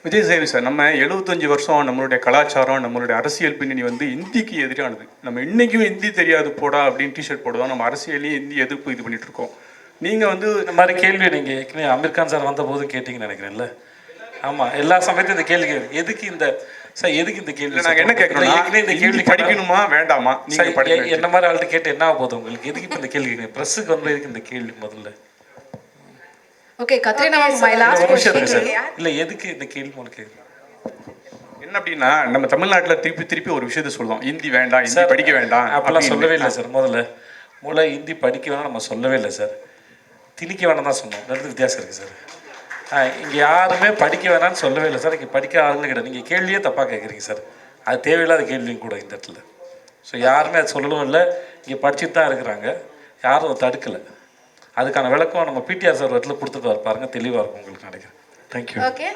Vijay சேவி sir, நம்ம 75 வருஷம் நம்மளுடைய கலாச்சாரம், நம்மளுடைய அரசியல் பின்னணி வந்து இந்திக்கு எதிரானது. நம்ம இன்னைக்கும் இந்தி தெரியாது போடா அப்படின்னு டிஷர்ட் போடுவோம். நம்ம அரசியலையும் இந்தி எதிர்ப்பு இது பண்ணிட்டு இருக்கோம். நீங்கள் வந்து இந்த மாதிரி கேள்வி நீங்கள் ஏற்கனவே அமீர் கான் சார் வந்த போது கேட்டிங்கன்னு நினைக்கிறேன்ல. ஆமாம், எல்லா சமயத்தையும் இந்த கேள்வி எதுக்கு இந்த சார் எதுக்கு இந்த கேள்வி நாங்கள் என்ன கேட்குறோம், ஏற்கனவே இந்த கேள்வி படிக்கணுமா வேண்டாமா? நீங்கள் என்ன மாதிரி ஆள்கிட்ட கேட்டு என்ன ஆக போகுது உங்களுக்கு? எதுக்கு இப்போ இந்த கேள்வி ப்ரெஸ்ஸுக்கு வந்து எதுக்கு இந்த கேள்வி முதல்ல? Okay Katrina, my last question இல்ல எதுக்கு இந்த கேள்வி உங்களுக்கு என்ன அப்படின்னா, நம்ம தமிழ்நாட்டில் திருப்பி ஒரு விஷயத்த சொல்லுவோம், ஹிந்தி வேண்டாம், ஹிந்தி படிக்க வேண்டாம் அப்படிலாம் சொல்லவே இல்லை சார். முதல்ல ஹிந்தி படிக்க வேணாம் நம்ம சொல்லவே இல்லை சார். திணிக்க வேணாம் தான் சொன்னோம். ரெண்டு வித்தியாசம் இருக்குது சார். இங்கே யாருமே படிக்க வேணாம்னு சொல்லவே இல்லை சார். இங்கே படிக்க ஆளுங்க கிடையாது. நீங்கள் கேள்வியே தப்பாக கேட்குறீங்க சார். அது தேவையில்லாத கேள்வியும் கூட இந்த இடத்துல. ஸோ யாருமே அது சொல்லவும் இல்லை. இங்கே படிச்சுட்டு தான் இருக்கிறாங்க, யாரும் அதை தடுக்கலை. அதுக்கான விளக்கம் நம்ம பிடிஆர் சார் இடத்துல கொடுத்துட்டு பாருங்க, தெளிவாக இருக்கும் உங்களுக்கு நினைக்கிறேன். தேங்க்யூ. ஓகே.